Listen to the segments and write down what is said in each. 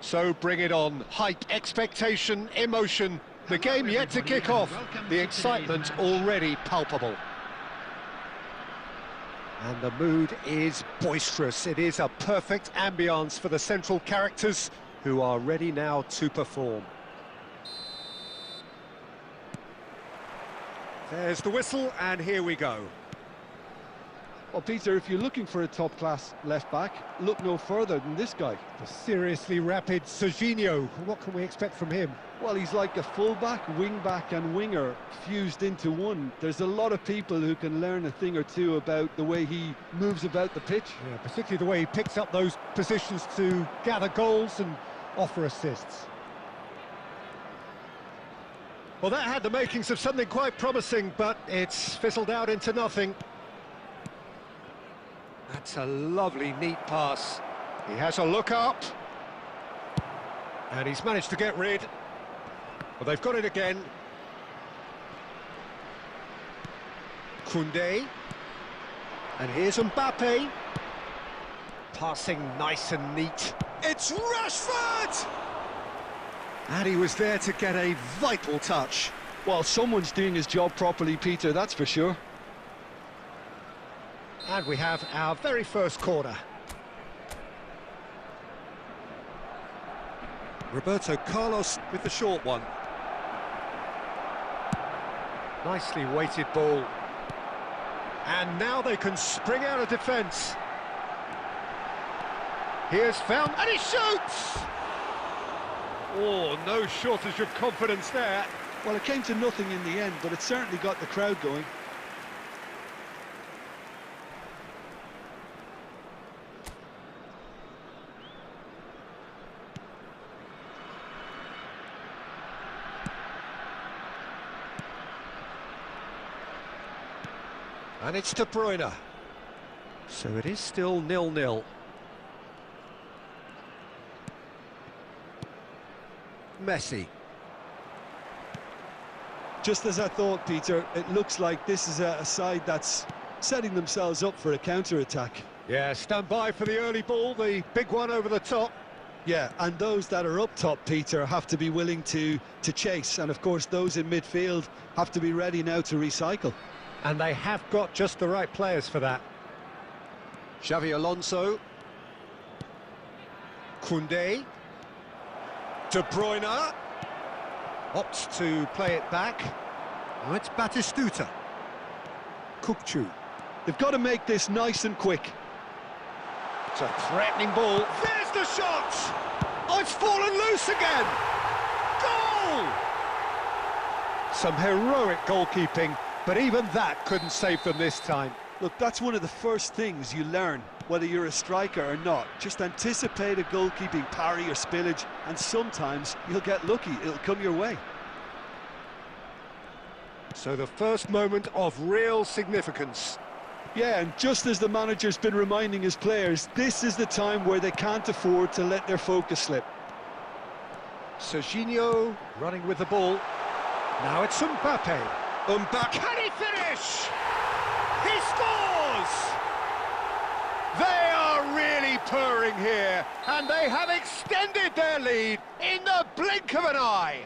So bring it on. Hype, expectation, emotion. The game yet to kick off. The excitement already palpable. And the mood is boisterous. It is a perfect ambience for the central characters who are ready now to perform. There's the whistle, and here we go. Well, Peter, if you're looking for a top-class left-back, look no further than this guy. The seriously rapid Serginho. What can we expect from him? Well, he's like a full-back, wing-back and winger fused into one. There's a lot of people who can learn a thing or two about the way he moves about the pitch. Yeah, particularly the way he picks up those positions to gather goals and offer assists. Well, that had the makings of something quite promising, but it's fizzled out into nothing. That's a lovely, neat pass. He has a look up. And he's managed to get rid. Well, they've got it again. Koundé. And here's Mbappe. Passing nice and neat. It's Rashford! And he was there to get a vital touch. Well, someone's doing his job properly, Peter, that's for sure. And we have our very first corner. Roberto Carlos with the short one. Nicely weighted ball. And now they can spring out of defence. Here's found, and he shoots! Oh, no shortage of confidence there. Well, it came to nothing in the end, but it certainly got the crowd going. And it's De Bruyne. So it is still 0-0. Messi. Just as I thought, Peter, it looks like this is a side that's setting themselves up for a counter-attack. Yeah, stand by for the early ball, the big one over the top. Yeah, and those that are up top, Peter, have to be willing to chase. And, of course, those in midfield have to be ready now to recycle. And they have got just the right players for that. Xavi Alonso. Koundé. De Bruyne. Opts to play it back. Now it's Batistuta. Kukçu. They've got to make this nice and quick. It's a threatening ball. There's the shot! Oh, it's fallen loose again! Goal! Some heroic goalkeeping, but even that couldn't save them this time. Look, that's one of the first things you learn, whether you're a striker or not. Just anticipate a goalkeeping parry or spillage, and sometimes you'll get lucky, it'll come your way. So the first moment of real significance. Yeah, and just as the manager's been reminding his players, this is the time where they can't afford to let their focus slip. Serginho running with the ball. Now it's Mbappe. Mbappe, can he finish? He scores! They are really purring here, and they have extended their lead in the blink of an eye.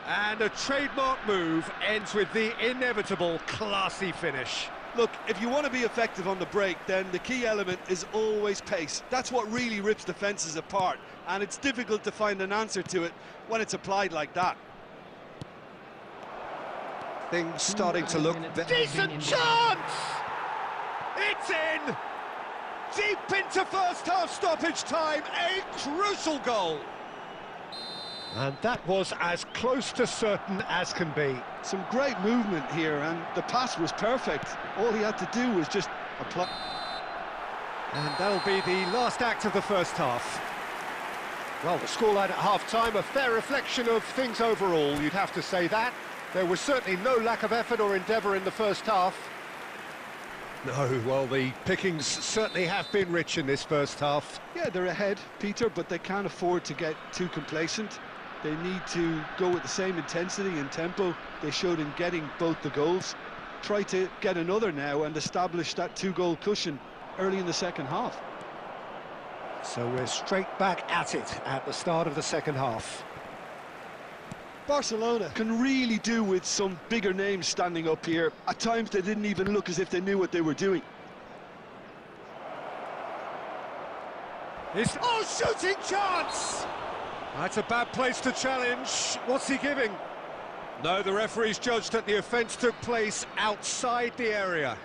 And a trademark move ends with the inevitable classy finish. Look, if you want to be effective on the break, then the key element is always pace. That's what really rips defences apart, and it's difficult to find an answer to it when it's applied like that. Things starting to look... Decent chance! It's in! Deep into first-half stoppage time, a crucial goal! And that was as close to certain as can be. Some great movement here, and the pass was perfect. All he had to do was just apply. And that'll be the last act of the first half. Well, the scoreline at half-time, a fair reflection of things overall, you'd have to say that. There was certainly no lack of effort or endeavour in the first half. No, well, the pickings certainly have been rich in this first half. Yeah, they're ahead, Peter, but they can't afford to get too complacent. They need to go with the same intensity and tempo they showed in getting both the goals. Try to get another now and establish that two-goal cushion early in the second half. So we're straight back at it at the start of the second half. Barcelona can really do with some bigger names standing up here. At times they didn't even look as if they knew what they were doing. Oh, shooting chance! That's a bad place to challenge. What's he giving? No, the referee's judged that the offence took place outside the area.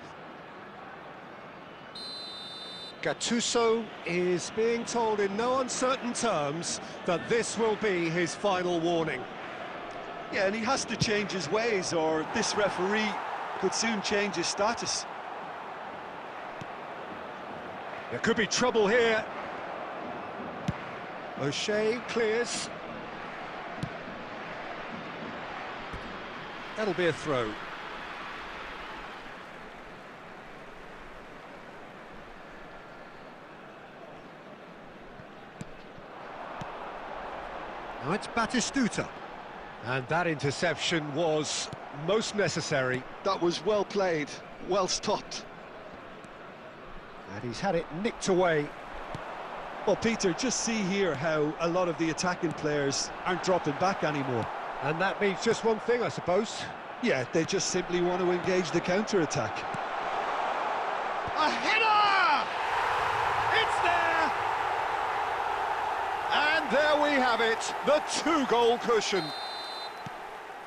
Gattuso is being told in no uncertain terms that this will be his final warning. Yeah, and he has to change his ways, or this referee could soon change his status. There could be trouble here. O'Shea clears. That'll be a throw. Now it's Batistuta. And that interception was most necessary. That was well played, well stopped. And he's had it nicked away. Well, Peter, just see here how a lot of the attacking players aren't dropping back anymore. And that means just one thing, I suppose. Yeah, they just simply want to engage the counter-attack. A header! It's there! And there we have it, the two-goal cushion.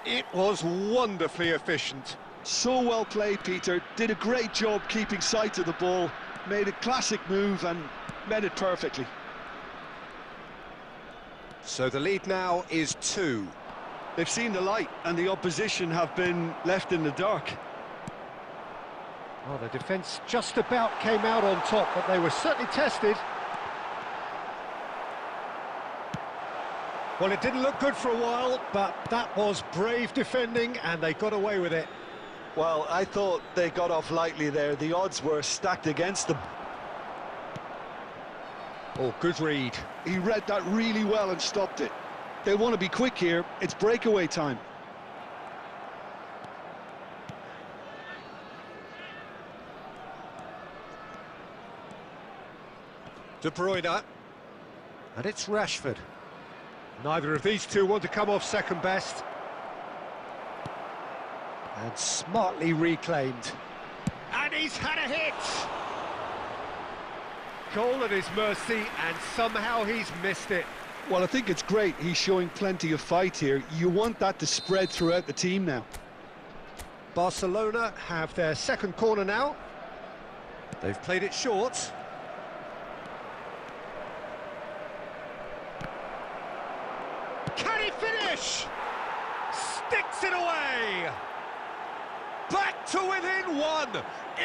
It was wonderfully efficient. So well played, Peter. Did a great job keeping sight of the ball, made a classic move and met it perfectly. So the lead now is 2. They've seen the light and the opposition have been left in the dark. Well, the defence just about came out on top, but they were certainly tested. Well, it didn't look good for a while, but that was brave defending, and they got away with it. Well, I thought they got off lightly there. The odds were stacked against them. Oh, good read. He read that really well and stopped it. They want to be quick here. It's breakaway time. De Bruyne. And it's Rashford. Neither of these two want to come off second best. And smartly reclaimed. And he's had a hit! Goal at his mercy, and somehow he's missed it. Well, I think it's great. He's showing plenty of fight here. You want that to spread throughout the team now. Barcelona have their second corner now. They've played it short. Can he finish? Sticks it away! Back to within 1!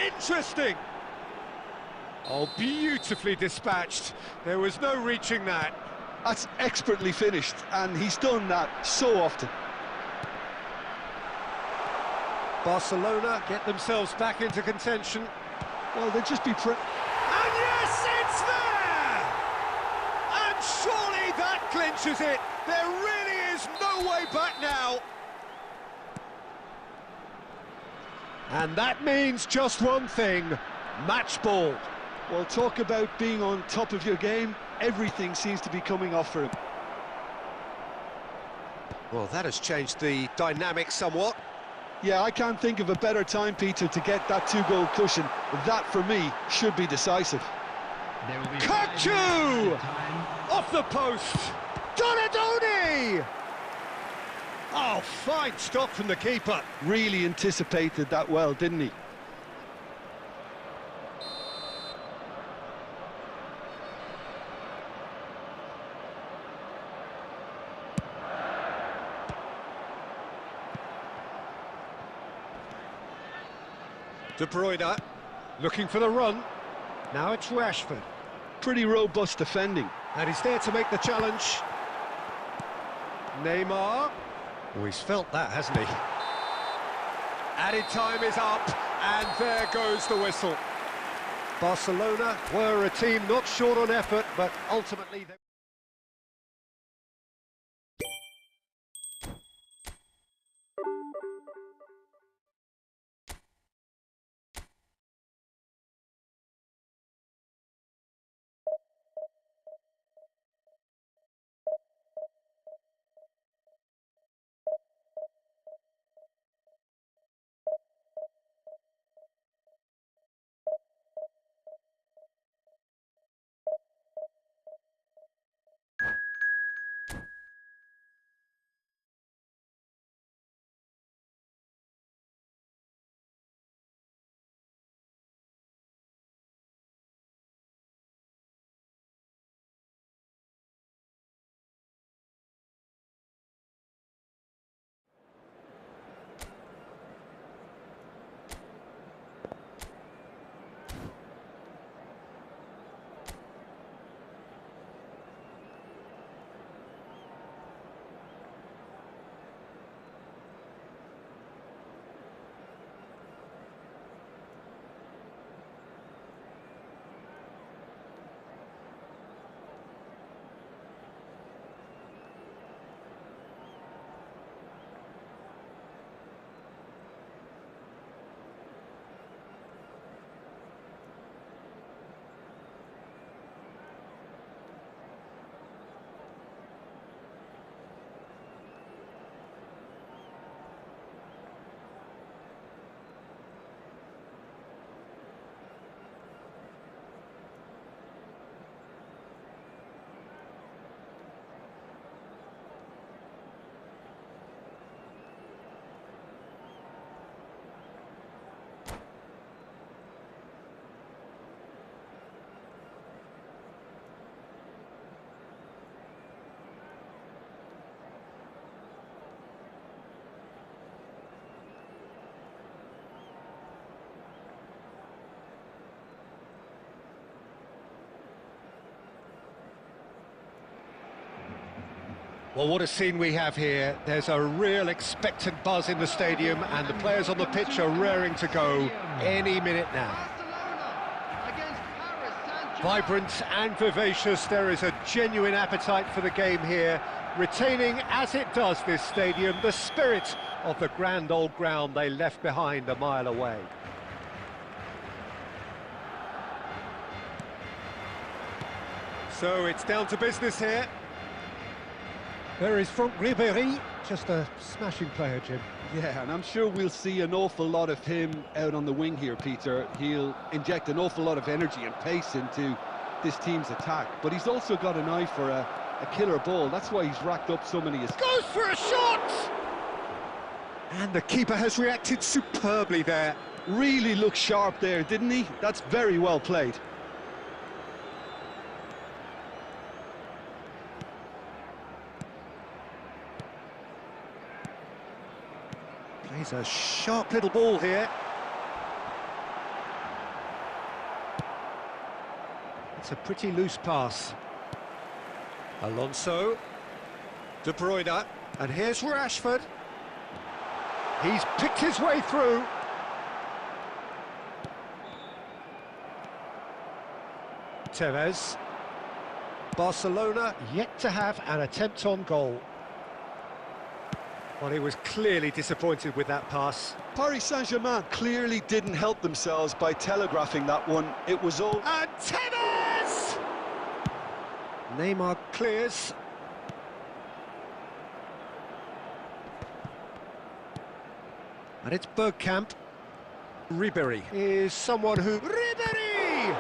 Interesting! Oh, beautifully dispatched. There was no reaching that. That's expertly finished, and he's done that so often. Barcelona get themselves back into contention. Well, they'll just be And yes, it's there! And surely that clinches it. There really is no way back now. And that means just one thing, match ball. Well, talk about being on top of your game. Everything seems to be coming off for him. Well, that has changed the dynamic somewhat. Yeah, I can't think of a better time, Peter, to get that 2-goal cushion. That, for me, should be decisive. Kachu! Off the post! Donadoni! Oh, fine stop from the keeper. Really anticipated that well, didn't he? De Bruyne, looking for the run. Now it's Rashford. Pretty robust defending. And he's there to make the challenge. Neymar. Oh, he's felt that, hasn't he? Added time is up, and there goes the whistle. Barcelona were a team not short on effort, but ultimately they... Well, what a scene we have here. There's a real expectant buzz in the stadium, and the players on the pitch are raring to go any minute now. Vibrant and vivacious, there is a genuine appetite for the game here, retaining, as it does this stadium, the spirit of the grand old ground they left behind a mile away. So it's down to business here. There is Franck Ribéry, just a smashing player, Jim. Yeah, and I'm sure we'll see an awful lot of him out on the wing here, Peter. He'll inject an awful lot of energy and pace into this team's attack, but he's also got an eye for a killer ball. That's why he's racked up so many assists. Goes for a shot! And the keeper has reacted superbly there. Really looked sharp there, didn't he? That's very well played. Plays a sharp little ball here. It's a pretty loose pass. Alonso. De Bruyne. And here's Rashford. He's picked his way through. Tevez. Barcelona yet to have an attempt on goal. Well, he was clearly disappointed with that pass. Paris Saint-Germain clearly didn't help themselves by telegraphing that one. It was all... And Tevez! Neymar clears. And it's Bergkamp. Ribéry is someone who... Ribéry!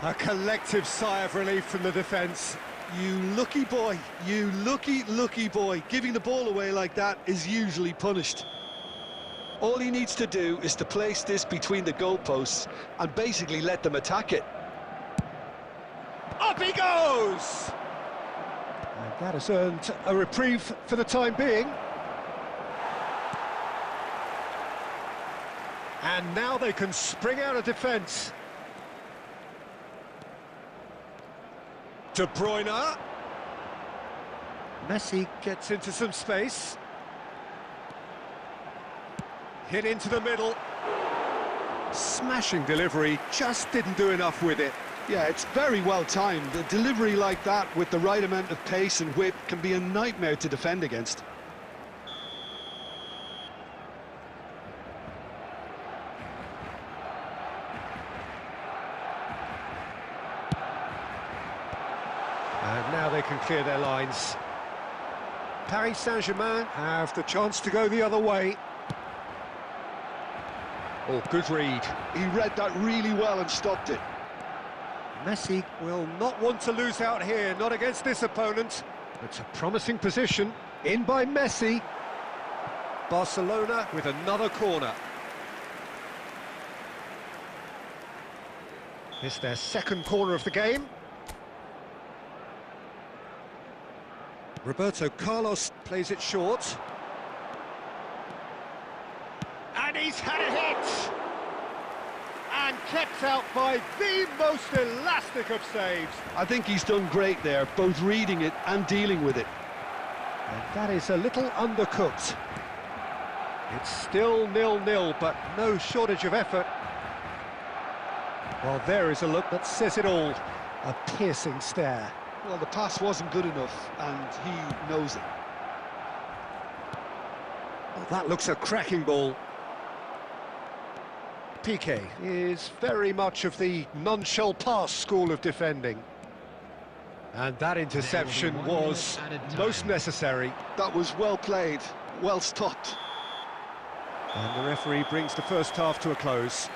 A collective sigh of relief from the defence. You lucky boy, you lucky boy. Giving the ball away like that is usually punished. All he needs to do is to place this between the goalposts and basically let them attack it. Up he goes! And that has earned a reprieve for the time being. And now they can spring out of defence. De Bruyne. Messi gets into some space. Hit into the middle. Smashing delivery, just didn't do enough with it. Yeah, it's very well timed. A delivery like that with the right amount of pace and whip can be a nightmare to defend against. And now they can clear their lines. Paris Saint-Germain have the chance to go the other way. Oh, good read. He read that really well and stopped it. Messi will not want to lose out here, not against this opponent. It's a promising position, in by Messi. Barcelona with another corner. It's their second corner of the game. Roberto Carlos plays it short. And he's had a hit! And kept out by the most elastic of saves. I think he's done great there, both reading it and dealing with it. And that is a little undercooked. It's still 0-0, but no shortage of effort. Well, there is a look that says it all. A piercing stare. Well, the pass wasn't good enough, and he knows it. Well, that looks a cracking ball. Piqué is very much of the none-shall pass school of defending. And that interception was most necessary. That was well played, well stopped. And the referee brings the first half to a close.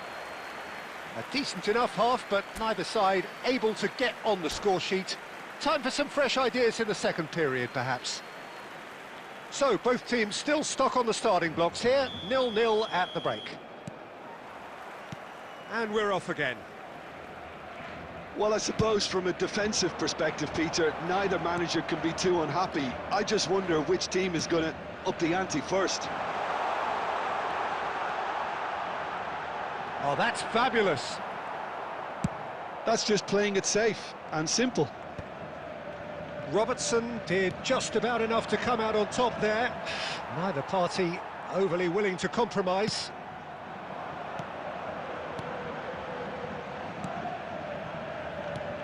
A decent enough half, but neither side able to get on the score sheet. Time for some fresh ideas in the second period, perhaps. So, both teams still stuck on the starting blocks here, 0-0 at the break. And we're off again. Well, I suppose from a defensive perspective, Peter, neither manager can be too unhappy. I just wonder which team is going to up the ante first. Oh, that's fabulous. That's just playing it safe and simple. Robertson did just about enough to come out on top there. Neither party overly willing to compromise.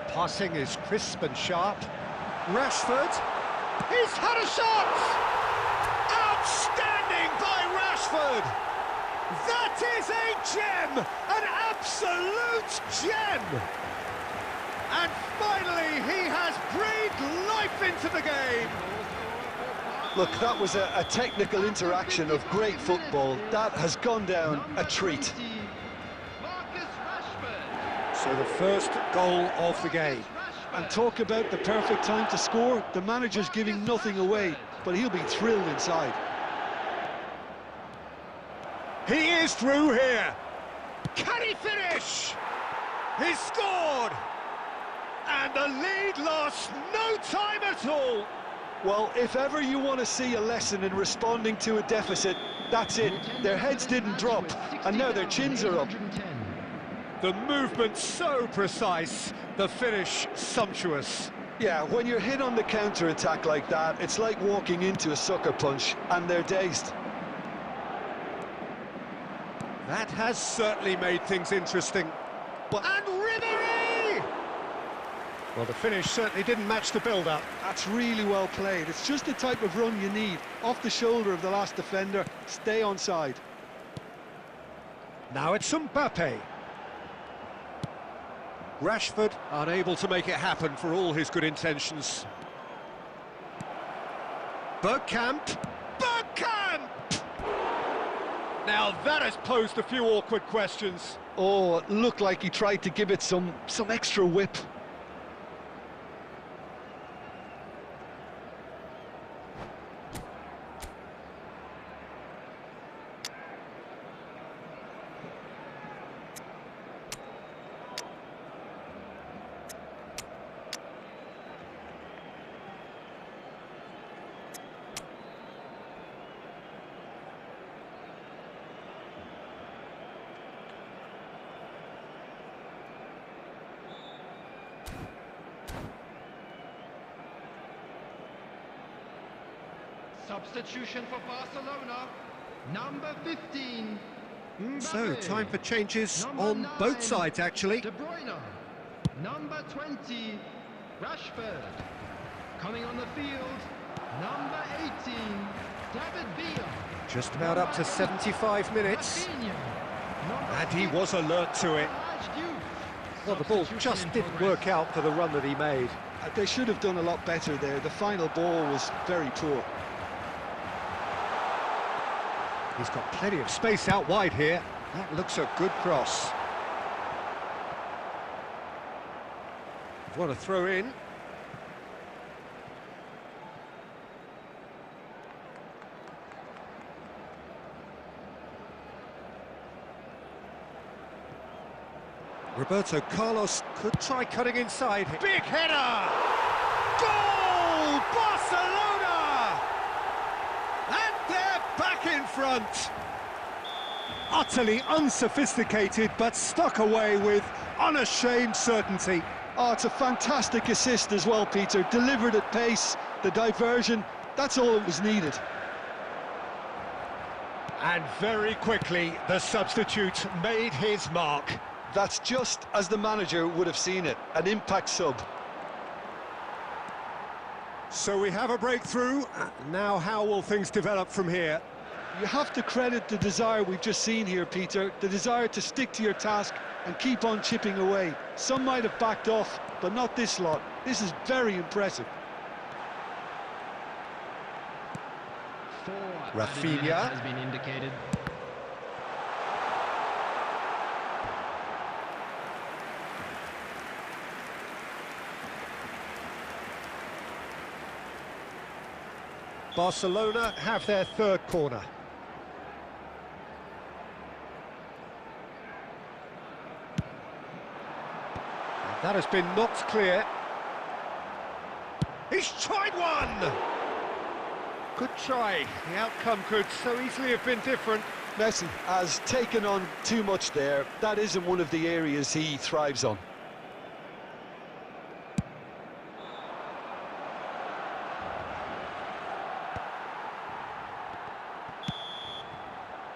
Passing is crisp and sharp. Rashford, he's had a shot! Outstanding by Rashford! That is a gem! An absolute gem! And finally, he has breathed life into the game! Look, that was a technical interaction of great football. That has gone down a treat. So the first goal of the game. And talk about the perfect time to score. The manager's giving nothing away, but he'll be thrilled inside. He is through here. Can he finish? He's scored! And the lead lost no time at all. Well, if ever you want to see a lesson in responding to a deficit, that's it. Their heads didn't drop, and now their chins are up. The movement so precise, the finish sumptuous. Yeah, when you're hit on the counter-attack like that, it's like walking into a sucker punch, and they're dazed. That has certainly made things interesting. And Ribéry! Well, the finish certainly didn't match the build-up. That's really well played. It's just the type of run you need. Off the shoulder of the last defender, stay onside. Now it's Mbappe. Rashford unable to make it happen for all his good intentions. Bergkamp! Bergkamp! Now that has posed a few awkward questions. Oh, it looked like he tried to give it some extra whip. Substitution for Barcelona, number 15. Mbappe. So, time for changes Number on 9, both sides, actually. De Bruyne. Number 20, Rashford. Coming on the field, number 18, David Villa. Just about up to 75 minutes. Rafinha. And he was alert to it. Well, the ball just didn't work out for the run that he made. They should have done a lot better there. The final ball was very poor. He's got plenty of space out wide here. That looks a good cross. What a throw in. Roberto Carlos could try cutting inside. Big header! Goal! Barcelona! And they're back in front. Utterly unsophisticated, but stuck away with unashamed certainty. Oh, it's a fantastic assist as well, Peter. Delivered at pace, the diversion, that's all that was needed. And very quickly, the substitute made his mark. That's just as the manager would have seen it, an impact sub. So we have a breakthrough. Now how will things develop from here? You have to credit the desire we've just seen here, Peter, the desire to stick to your task and keep on chipping away. Some might have backed off, but not this lot. This is very impressive. Rafinha has been indicated. Barcelona have their third corner. And that has been knocked clear. He's tried one! Good try. The outcome could so easily have been different. Messi has taken on too much there. That isn't one of the areas he thrives on.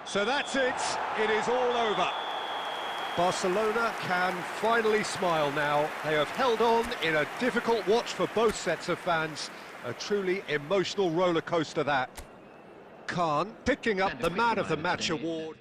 So that's it. It is all over. Barcelona can finally smile now. They have held on in a difficult watch for both sets of fans. A truly emotional roller coaster, that. Khan picking up the Man of the Match award.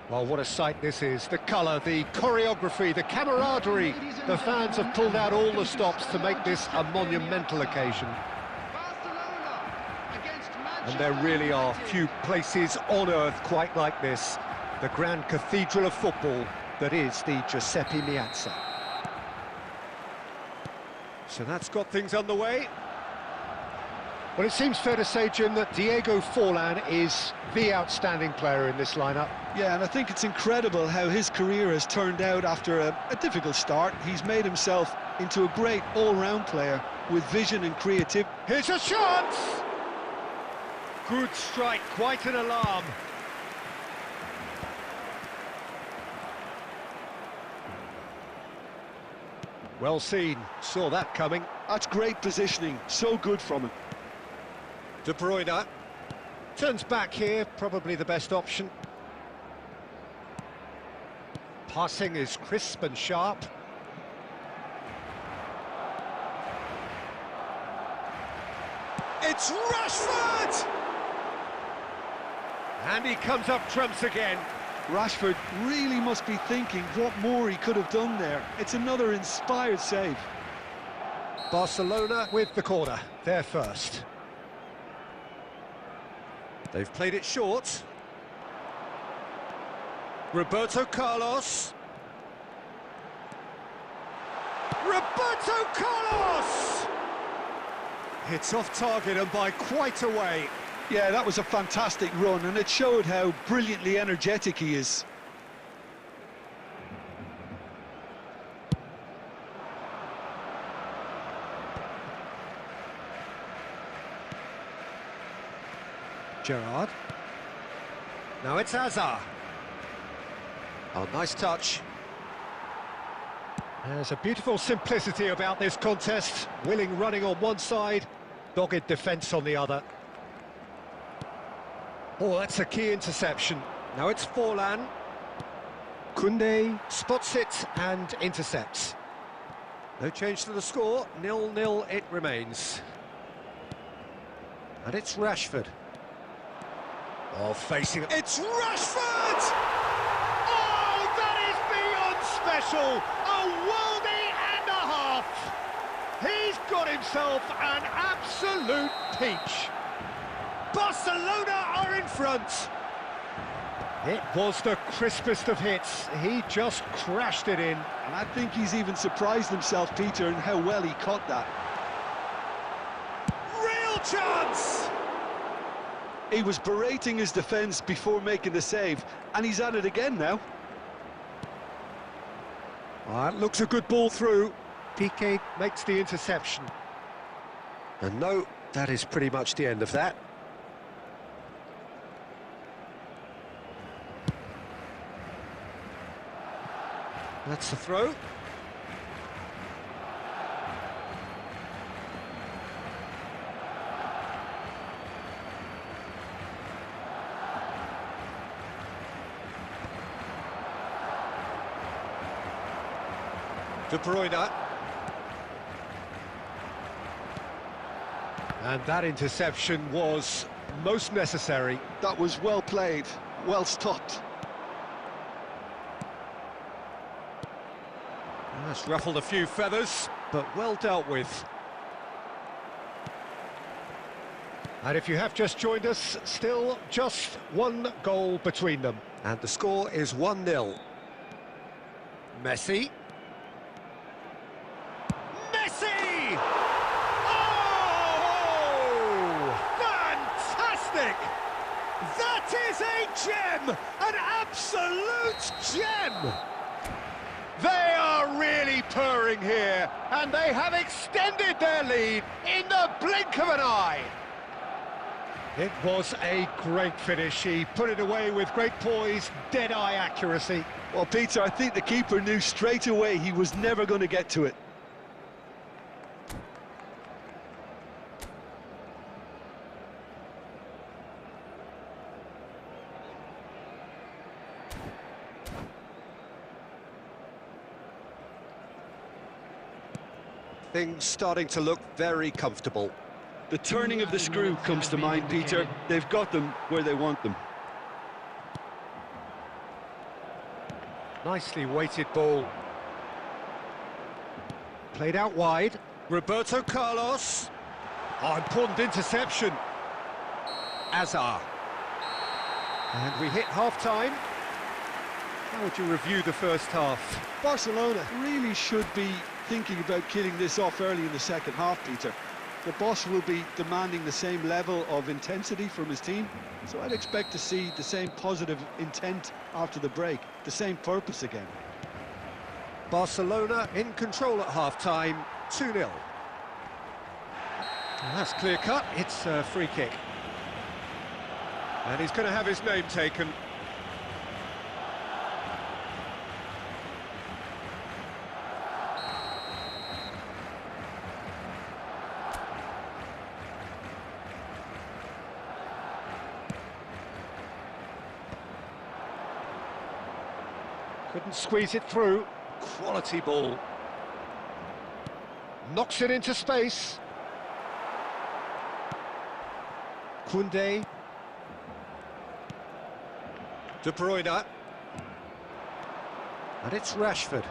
Well, what a sight this is. The colour, the choreography, the camaraderie. The fans have pulled out all the stops to make this a monumental occasion. And there really are few places on earth quite like this. The grand cathedral of football that is the Giuseppe Meazza. So that's got things underway. Well, it seems fair to say, Jim, that Diego Forlan is the outstanding player in this lineup. Yeah, and I think it's incredible how his career has turned out after a difficult start. He's made himself into a great all-round player with vision and creativity. Here's a chance! Good strike, quite an alarm. Well seen, saw that coming. That's great positioning, so good from him. De Bruyne turns back here, probably the best option. Passing is crisp and sharp. It's Rashford! And he comes up trumps again. Rashford really must be thinking what more he could have done there. It's another inspired save. Barcelona with the corner, they're first. They've played it short. Roberto Carlos. Roberto Carlos! It's off target and by quite a way. Yeah, that was a fantastic run, and it showed how brilliantly energetic he is. Gerrard. Now it's Hazard. Oh, nice touch. There's a beautiful simplicity about this contest. Willing running on one side, dogged defence on the other. Oh, that's a key interception. Now it's Forlan. Koundé spots it and intercepts. No change to the score, 0-0 it remains. And it's Rashford. Oh, facing it. It's Rashford! Oh, that is beyond special! A worldie and a half! He's got himself an absolute peach. Barcelona are in front. It was the crispest of hits. He just crashed it in. And I think he's even surprised himself, Peter, in how well he caught that. Real chance! He was berating his defence before making the save, and he's at it again now. That looks a good ball through. Piqué makes the interception. And no, that is pretty much the end of that. That's the throw. De Bruyne. And that interception was most necessary. That was well played, well stopped. That's ruffled a few feathers, but well dealt with. And if you have just joined us, still just one goal between them. And the score is 1-0. Messi. Messi! Oh! Fantastic! That is a gem! An absolute gem! They are really purring here, and they have extended their lead in the blink of an eye. It was a great finish. He put it away with great poise, dead-eye accuracy. Well, Peter, I think the keeper knew straight away he was never going to get to it. Things starting to look very comfortable. The turning of the screw comes to mind, Peter. They've got them where they want them. Nicely weighted ball. Played out wide. Roberto Carlos. Oh, important interception. Azar. And we hit half-time. How would you review the first half? Barcelona really should be thinking about killing this off early in the second half, Peter. The boss will be demanding the same level of intensity from his team, so I'd expect to see the same positive intent after the break, the same purpose again. Barcelona in control at half-time, 2-0. That's clear-cut, it's a free kick. And he's going to have his name taken. Couldn't squeeze it through. Quality ball. Knocks it into space. Koundé. De Bruyne. And it's Rashford.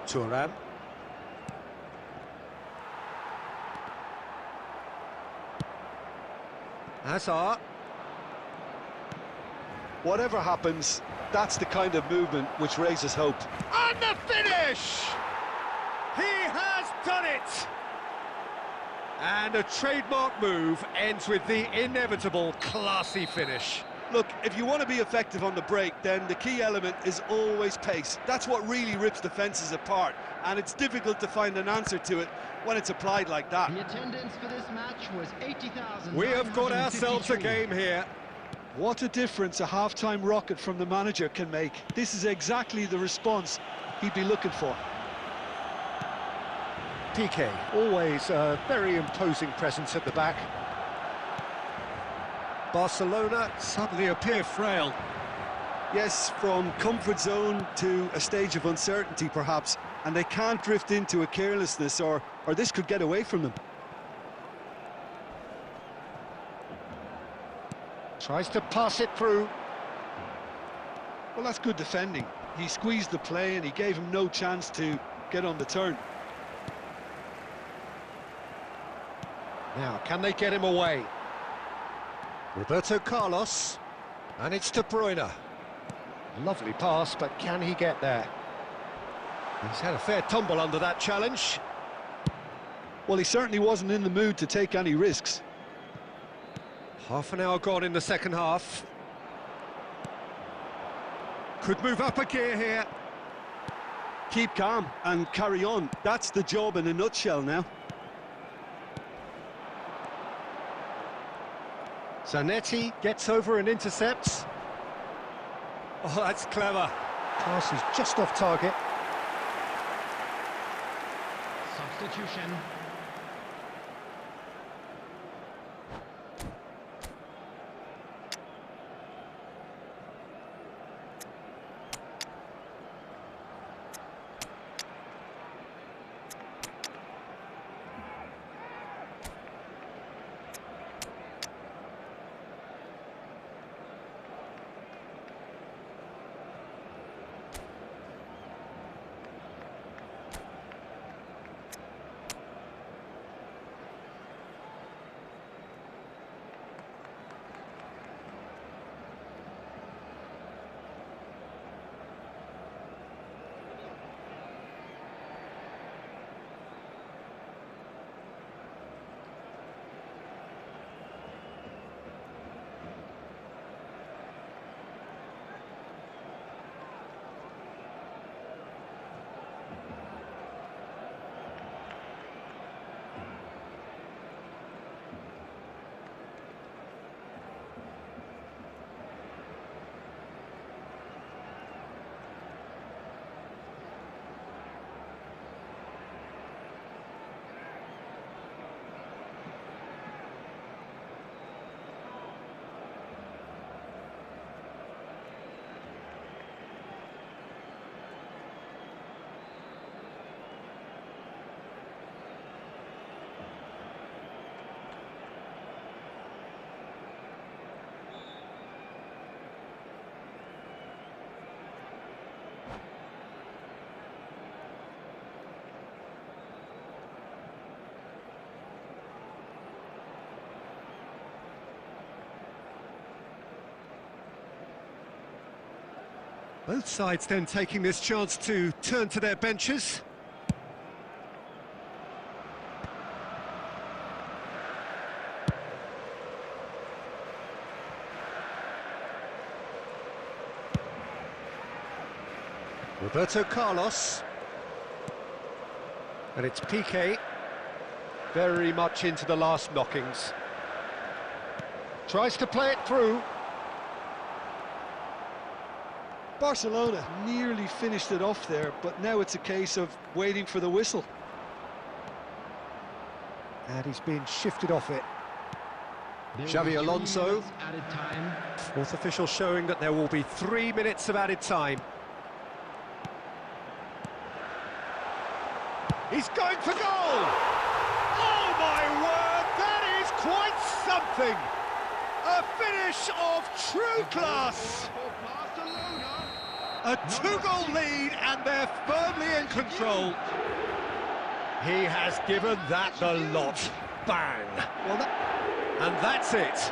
Thuram. Hazard. Whatever happens, that's the kind of movement which raises hope. And the finish! He has done it! And a trademark move ends with the inevitable classy finish. Look, if you want to be effective on the break, then the key element is always pace. That's what really rips defences apart, and it's difficult to find an answer to it when it's applied like that. The attendance for this match was 80,000. We have got ourselves a game here. What a difference a half-time rocket from the manager can make. This is exactly the response he'd be looking for. Piqué, always a very imposing presence at the back. Barcelona suddenly appear frail. Yes, from comfort zone to a stage of uncertainty perhaps, and they can't drift into a carelessness or this could get away from them. Tries to pass it through. Well, that's good defending. He squeezed the play and he gave him no chance to get on the turn. Now, can they get him away? Roberto Carlos, and it's De Bruyne. Lovely pass, but can he get there? He's had a fair tumble under that challenge. Well, he certainly wasn't in the mood to take any risks. Half an hour gone in the second half. Could move up a gear here. Keep calm and carry on. That's the job in a nutshell now. Zanetti gets over and intercepts. Oh, that's clever. Pass is just off target. Substitution. Both sides then taking this chance to turn to their benches. Roberto Carlos. And it's Piqué. Very much into the last knockings. Tries to play it through. Barcelona nearly finished it off there, but now it's a case of waiting for the whistle. And he's been shifted off it. There will Xavi be 2 Alonso. minutes added time. Fourth official showing that there will be 3 minutes of added time. He's going for goal! Oh my word, that is quite something! A finish of true class! A 2-goal lead and they're firmly in control. He has given that the lot. Bang! Well, and that's it.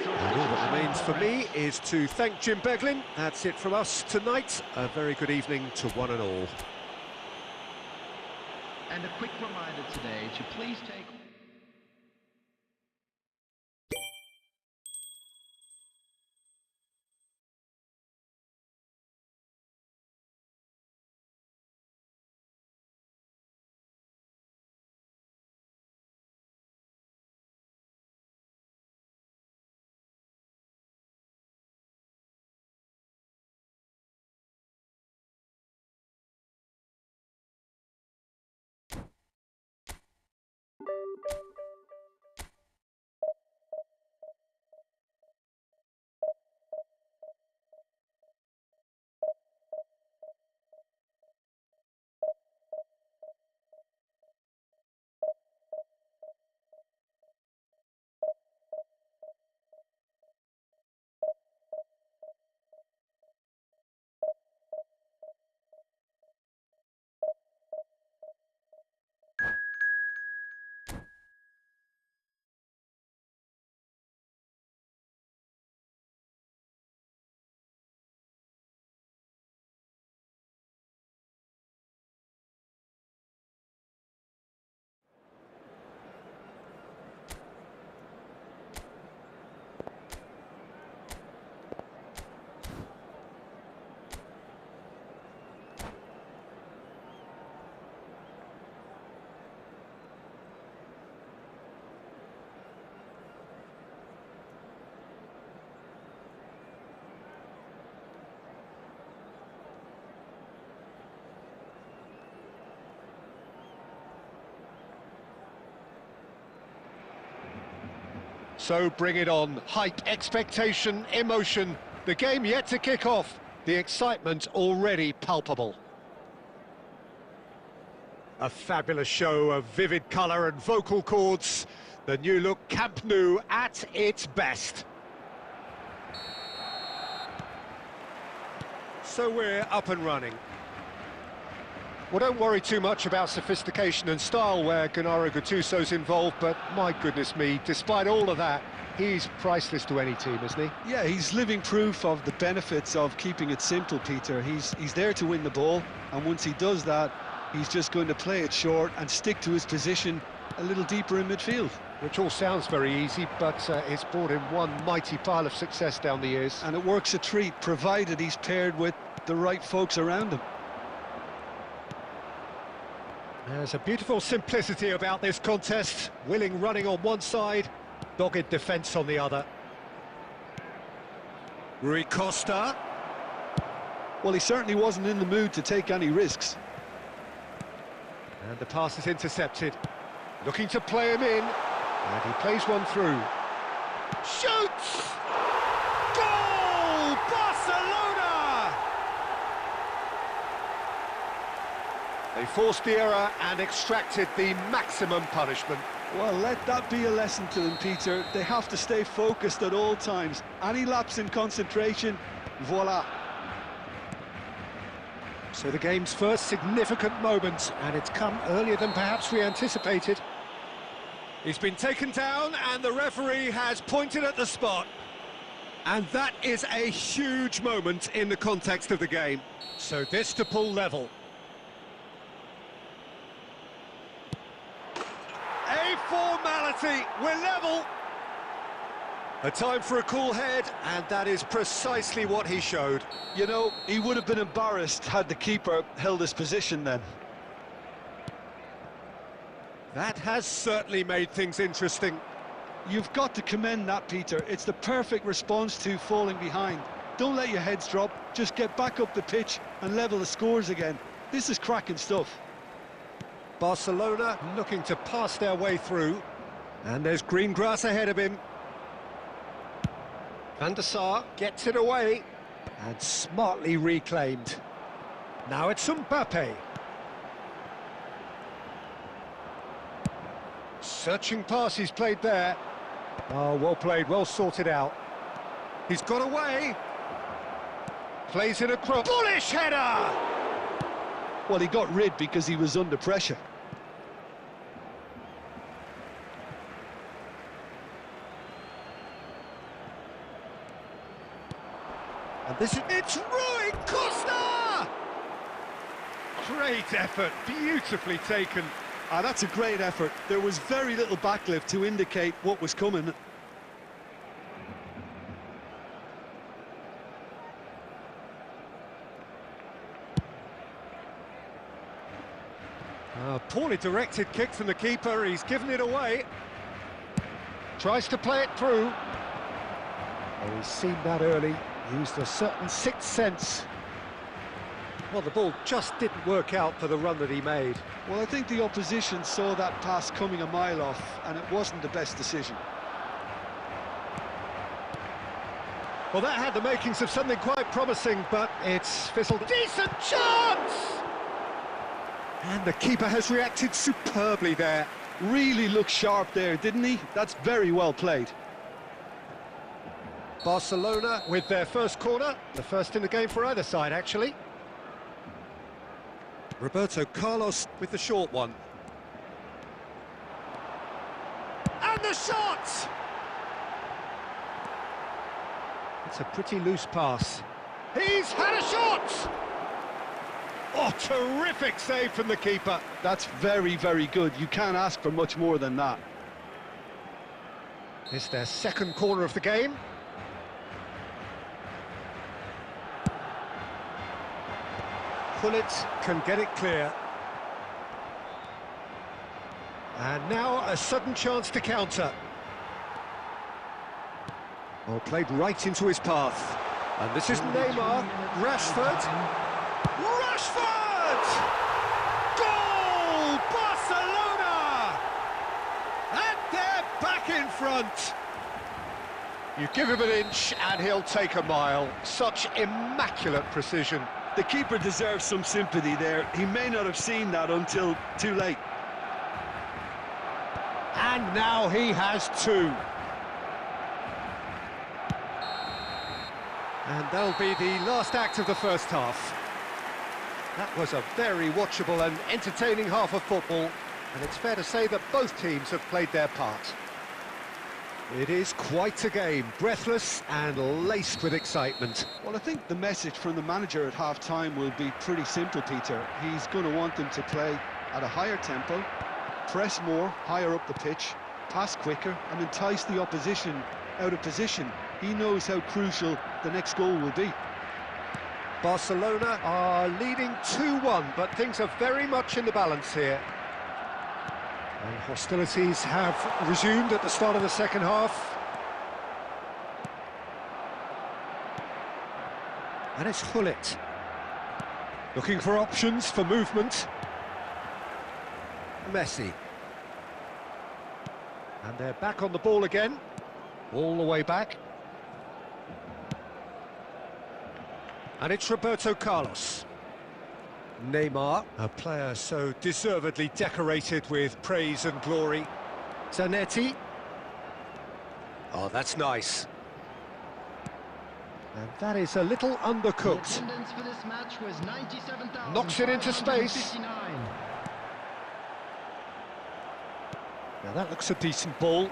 And all that remains for me is to thank Jim Beglin. That's it from us tonight. A very good evening to one and all. And a quick reminder today to please take So bring it on. Hype, expectation, emotion. The game yet to kick off. The excitement already palpable. A fabulous show of vivid colour and vocal cords. The new look Camp Nou at its best. So we're up and running. Well, don't worry too much about sophistication and style where Gennaro Gattuso's involved, but my goodness me, despite all of that, he's priceless to any team, isn't he? Yeah, he's living proof of the benefits of keeping it simple, Peter. He's there to win the ball, and once he does that, he's just going to play it short and stick to his position a little deeper in midfield. Which all sounds very easy, but it's brought him one mighty pile of success down the years. And it works a treat, provided he's paired with the right folks around him. There's a beautiful simplicity about this contest. Willing running on one side, dogged defence on the other. Rui Costa. Well, he certainly wasn't in the mood to take any risks. And the pass is intercepted. Looking to play him in. And he plays one through. Shoots! Goal! Barcelona! They forced the error and extracted the maximum punishment. Well, let that be a lesson to them, Peter. They have to stay focused at all times. Any lapse in concentration, voila. So the game's first significant moment, and it's come earlier than perhaps we anticipated. He's been taken down, and the referee has pointed at the spot. And that is a huge moment in the context of the game. So this to pull level. A formality, we're level. A time for a cool head, and that is precisely what he showed. You know, he would have been embarrassed had the keeper held his position then. That has certainly made things interesting. You've got to commend that, Peter. It's the perfect response to falling behind. Don't let your heads drop, just get back up the pitch and level the scores again. This is cracking stuff. Barcelona looking to pass their way through. And there's green grass ahead of him. Van der Sar gets it away. And smartly reclaimed. Now it's Mbappe. Searching pass he's played there. Oh, well played, well sorted out. He's got away. Plays it across. Bullish header! Well, he got rid because he was under pressure. And it's Rui Costa! Great effort, beautifully taken. Ah, that's a great effort. There was very little backlift to indicate what was coming. Poorly directed kick from the keeper, he's given it away. Tries to play it through. Oh, he's seen that early, used a certain sixth sense. Well, the ball just didn't work out for the run that he made. Well, I think the opposition saw that pass coming a mile off, and it wasn't the best decision. Well, that had the makings of something quite promising, but it's fizzled. Decent chance! And the keeper has reacted superbly there. Really looked sharp there, didn't he? That's very well played. Barcelona with their first corner, the first in the game for either side, actually. Roberto Carlos with the short one. And the shot! It's a pretty loose pass. He's had a shot! Oh, terrific save from the keeper. That's very, very good. You can't ask for much more than that. It's their second corner of the game. Pullet can get it clear. And now a sudden chance to counter. Oh, played right into his path. And this is Neymar. Rashford. Rashford! Goal! Barcelona! And they're back in front. You give him an inch and he'll take a mile. Such immaculate precision. The keeper deserves some sympathy there. He may not have seen that until too late. And now he has two. And that'll be the last act of the first half. That was a very watchable and entertaining half of football, and it's fair to say that both teams have played their part. It is quite a game, breathless and laced with excitement. Well, I think the message from the manager at half-time will be pretty simple, Peter. He's going to want them to play at a higher tempo, press more, higher up the pitch, pass quicker, and entice the opposition out of position. He knows how crucial the next goal will be. Barcelona are leading 2-1, but things are very much in the balance here. And hostilities have resumed at the start of the second half. And it's Hullet. Looking for options for movement. Messi. And they're back on the ball again. All the way back. And it's Roberto Carlos. Neymar, a player so deservedly decorated with praise and glory. Zanetti. Oh, that's nice. And that is a little undercooked. Attendance for this match was 97,559. Knocks it into space. Now that looks a decent ball.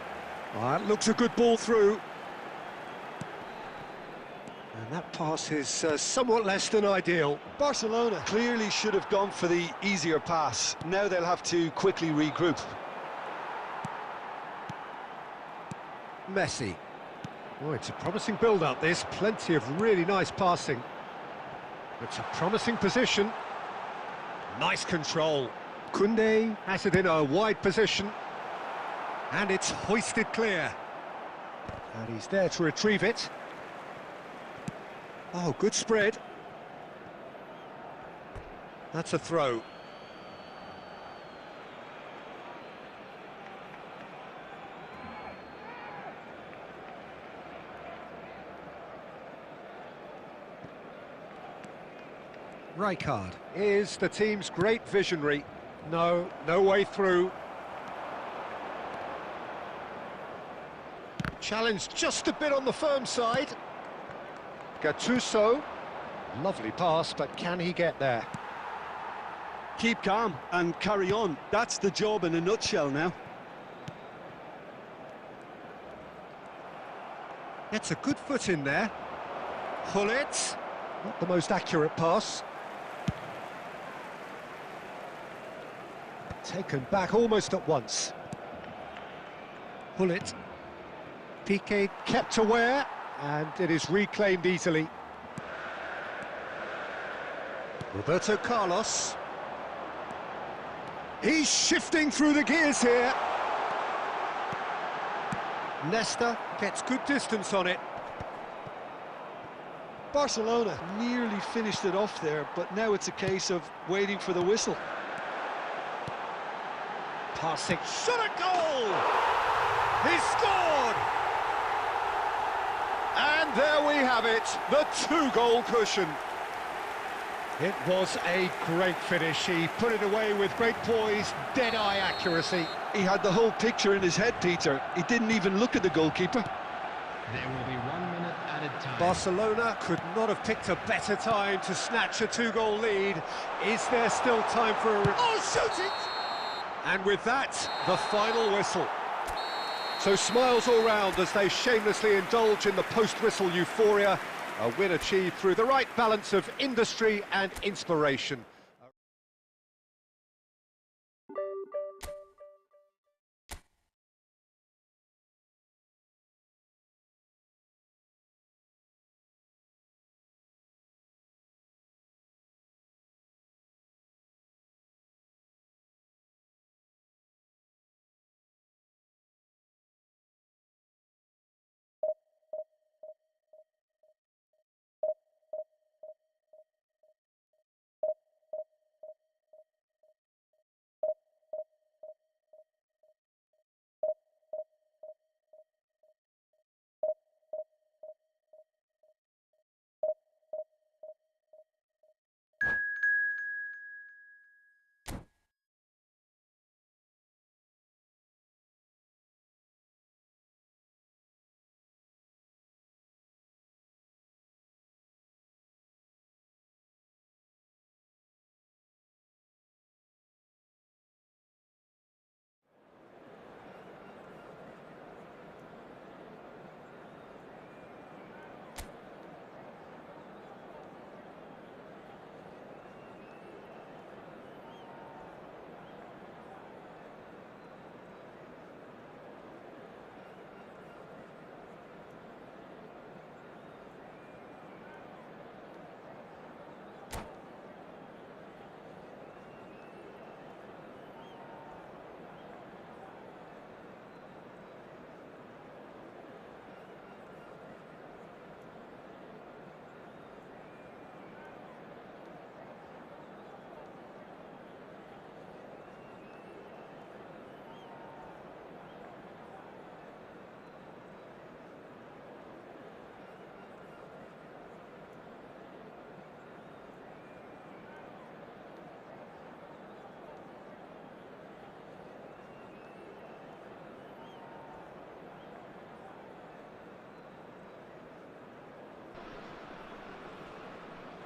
Oh, that looks a good ball through. And that pass is somewhat less than ideal. Barcelona clearly should have gone for the easier pass. Now they'll have to quickly regroup. Messi. Oh, it's a promising build-up, this. Plenty of really nice passing. It's a promising position. Nice control. Koundé has it in a wide position. And it's hoisted clear. And he's there to retrieve it. Oh, good spread. That's a throw. Rijkaard is the team's great visionary. No way through. Challenged just a bit on the firm side. Gattuso, lovely pass, but can he get there? Keep calm and carry on. That's the job in a nutshell now. Gets a good foot in there. Hullet, not the most accurate pass. Taken back almost at once. Hullet. Piqué kept aware, and it is reclaimed easily. Roberto Carlos. He's shifting through the gears here. Nesta gets good distance on it. Barcelona nearly finished it off there, but now it's a case of waiting for the whistle. Passing, shot a goal! He scored! And there we have it, the two-goal cushion. It was a great finish. He put it away with great poise, dead-eye accuracy. He had the whole picture in his head, Peter. He didn't even look at the goalkeeper. There will be 1 minute added time. Barcelona could not have picked a better time to snatch a two-goal lead. Is there still time for a... Oh, shoot it! And with that, the final whistle. So smiles all round as they shamelessly indulge in the post-whistle euphoria. A win achieved through the right balance of industry and inspiration.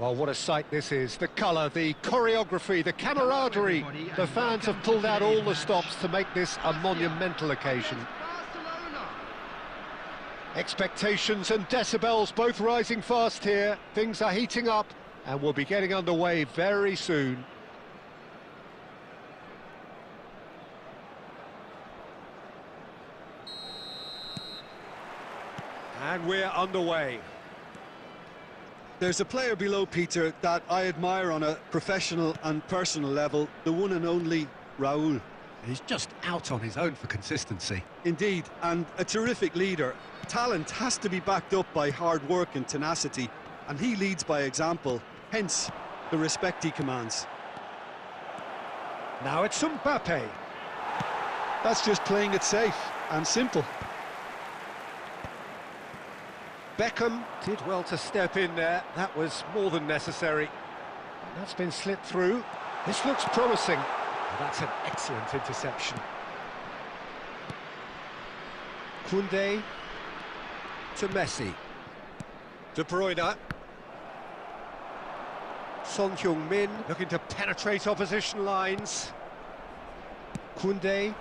Well, what a sight this is. The colour, the choreography, the camaraderie. The fans have pulled out all the stops to make this a monumental occasion. Expectations and decibels both rising fast here. Things are heating up and we'll be getting underway very soon. And we're underway. There's a player below, Peter, that I admire on a professional and personal level, the one and only Raúl. He's just out on his own for consistency. Indeed, and a terrific leader. Talent has to be backed up by hard work and tenacity, and he leads by example, hence the respect he commands. Now it's Mbappe. That's just playing it safe and simple. Beckham did well to step in there. That was more than necessary. That's been slipped through. This looks promising. That's an excellent interception. Koundé to Messi. De Bruyne. Son Heung-min looking to penetrate opposition lines. Koundé.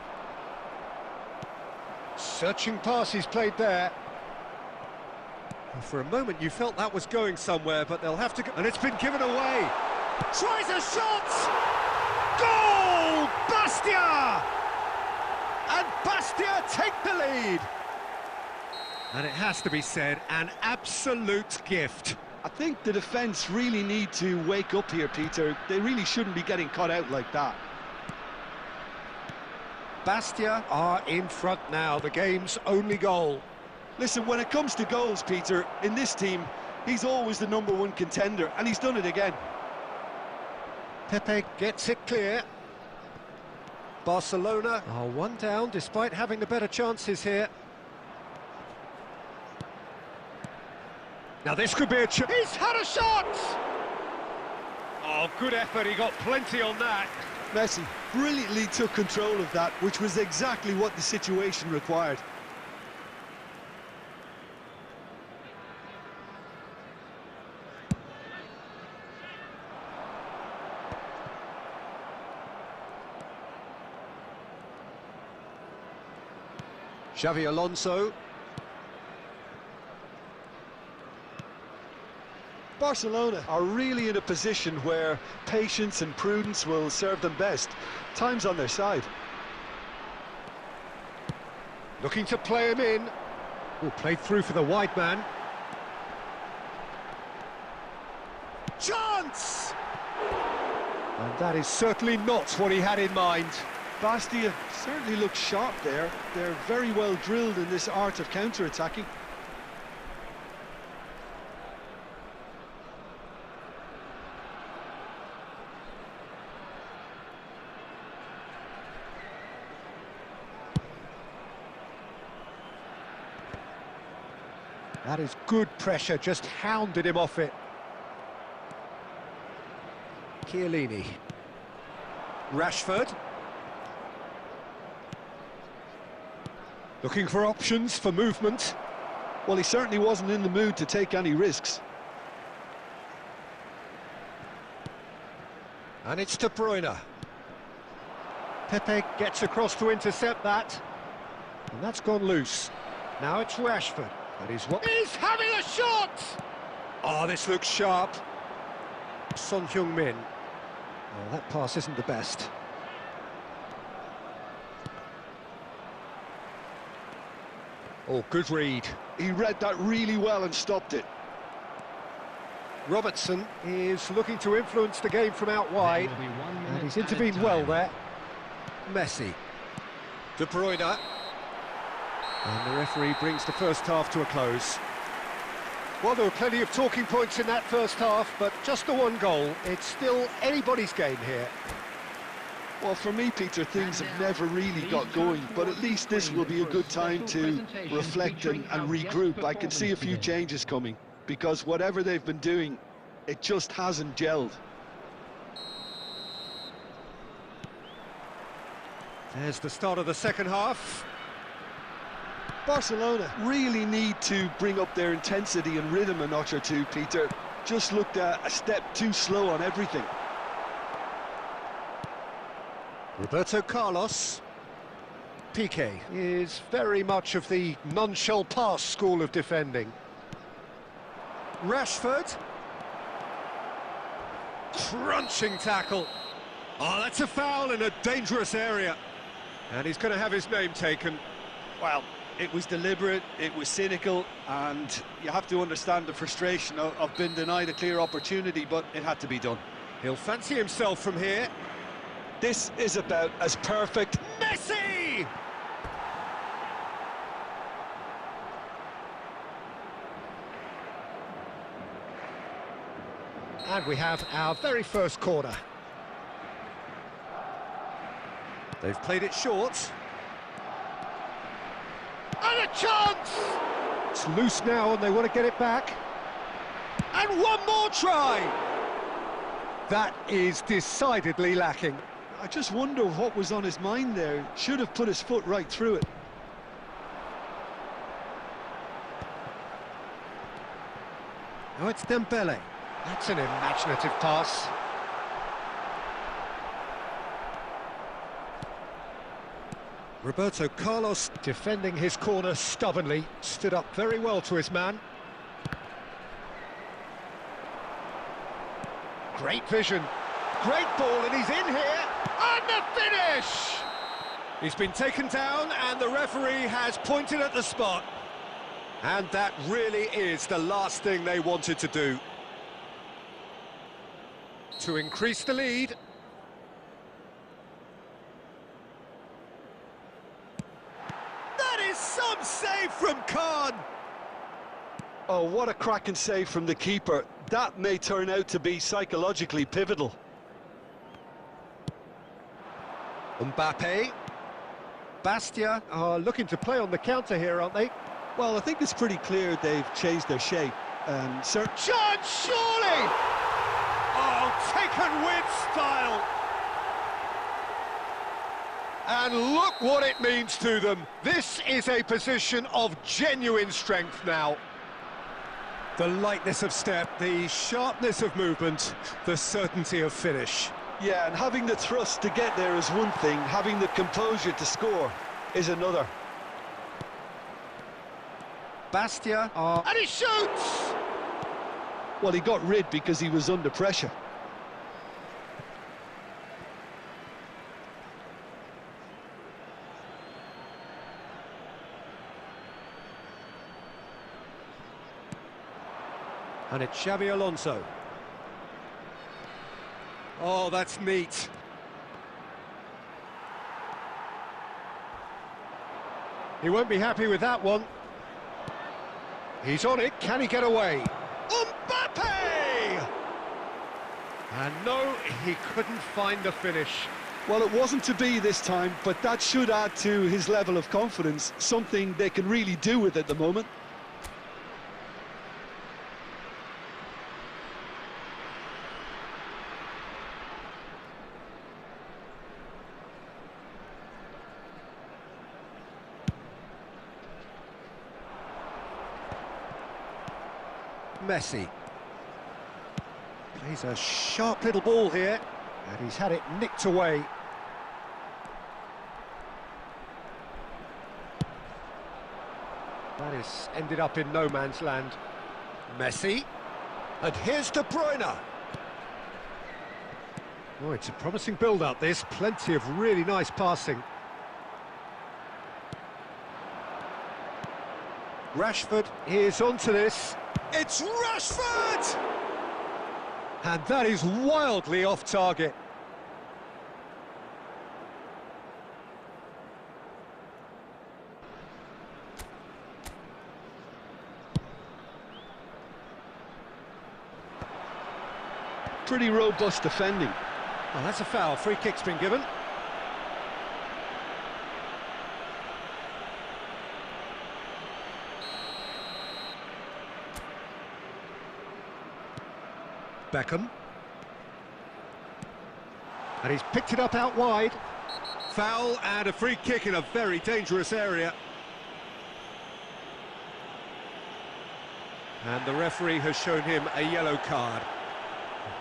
Searching pass he's played there. For a moment you felt that was going somewhere, but they'll have to go, and it's been given away. Tries a shot! Goal! Bastia! And Bastia take the lead. And it has to be said, an absolute gift. I think the defence really need to wake up here, Peter. They really shouldn't be getting caught out like that. Bastia are in front now, the game's only goal. Listen, when it comes to goals, Peter, in this team, he's always the #1 contender, and he's done it again. Pepe gets it clear. Barcelona are one down despite having the better chances here. Now this could be a chance. He's had a shot! Oh, good effort, he got plenty on that. Messi brilliantly took control of that, which was exactly what the situation required. Xavi Alonso. Barcelona are really in a position where patience and prudence will serve them best. Time's on their side. Looking to play him in. Oh, played through for the wide man. Chance! And that is certainly not what he had in mind. Bastia certainly looks sharp there. They're very well drilled in this art of counter-attacking. That is good pressure, just hounded him off it. Chiellini. Rashford. Looking for options for movement. Well, he certainly wasn't in the mood to take any risks. And it's De Bruyne. Pepe gets across to intercept that. And that's gone loose. Now it's Rashford. That is what... He's having a shot! Oh, this looks sharp. Son Heung-min. Oh, that pass isn't the best. Oh, good read. He read that really well and stopped it. Robertson is looking to influence the game from out wide. And he's intervened well there. Messi. De Bruyne. And the referee brings the first half to a close. Well, there were plenty of talking points in that first half, but just the one goal. It's still anybody's game here. Well, for me, Peter, things have never really got going, but at least this will be a good time to reflect and regroup. I can see a few changes coming, because whatever they've been doing, it just hasn't gelled. There's the start of the second half. Barcelona really need to bring up their intensity and rhythm a notch or two, Peter. just looked a step too slow on everything. Roberto Carlos. Piqué is very much of the none-shall-pass school of defending. Rashford. Crunching tackle. Oh, that's a foul in a dangerous area. And he's going to have his name taken. Well, it was deliberate, it was cynical, and you have to understand the frustration of being denied a clear opportunity, but it had to be done. He'll fancy himself from here. This is about as perfect. Messi! And we have our very first corner. They've played it short. And a chance! It's loose now and they want to get it back. And one more try! That is decidedly lacking. I just wonder what was on his mind there. Should have put his foot right through it. Oh, it's Dembele. That's an imaginative pass. Roberto Carlos, defending his corner stubbornly, stood up very well to his man. Great vision, great ball, and he's in here, and the finish! He's been taken down, and the referee has pointed at the spot. And that really is the last thing they wanted to do. To increase the lead. That is some save from Khan! Oh, what a cracking save from the keeper. That may turn out to be psychologically pivotal. Mbappe. Bastia are looking to play on the counter here, aren't they? Well, I think it's pretty clear they've changed their shape. Chance, surely! Oh, taken with style! And look what it means to them. This is a position of genuine strength now. The lightness of step, the sharpness of movement, the certainty of finish. Yeah, and having the thrust to get there is one thing, having the composure to score is another. Bastia, and he shoots! Well, he got rid because he was under pressure. And it's Xabi Alonso. Oh, that's neat. He won't be happy with that one. He's on it, can he get away? Mbappe! And no, he couldn't find the finish. Well, it wasn't to be this time, but that should add to his level of confidence, something they can really do with at the moment. Messi. Plays a sharp little ball here, and he's had it nicked away. That is ended up in no man's land. Messi. And here's De Bruyne. Oh, it's a promising build-up, this. Plenty of really nice passing. Rashford is onto this. It's Rashford! And that is wildly off target. Pretty robust defending. Oh, that's a foul. Free kick's been given. Beckham. And he's picked it up out wide. Foul and a free kick in a very dangerous area. And the referee has shown him a yellow card.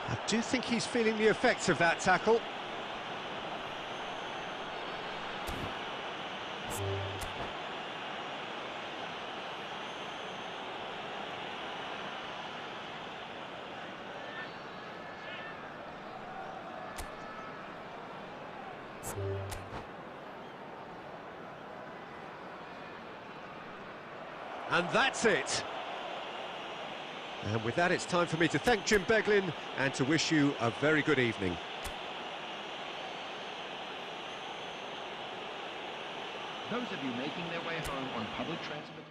I do think he's feeling the effects of that tackle. And that's it. And with that, it's time for me to thank Jim Beglin and to wish you a very good evening. Those of you making their way home on public transportation.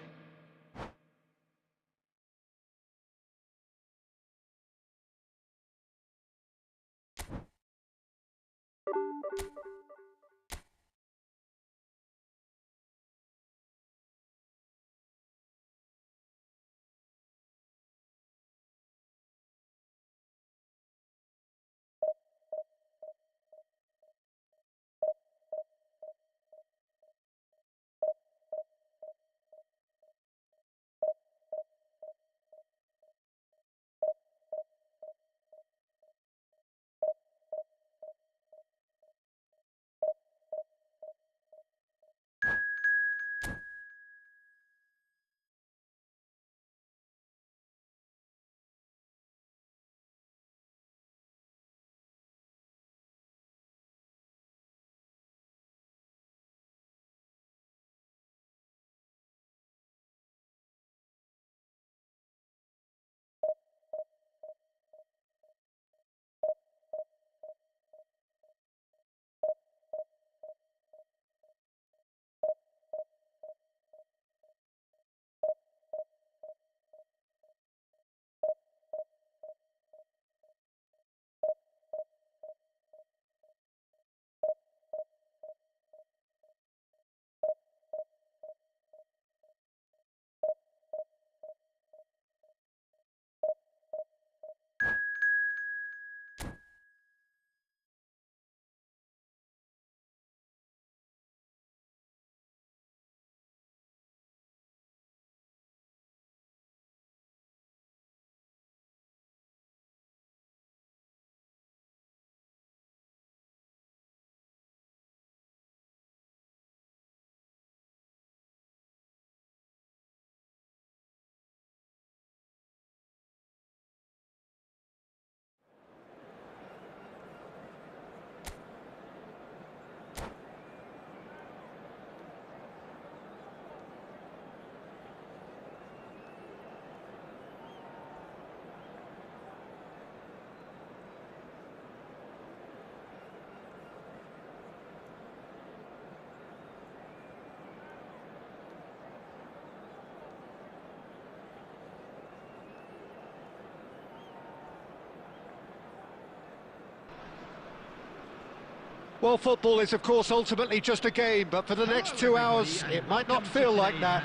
Well, football is, of course, ultimately just a game, but for the next 2 hours, it might not feel like that.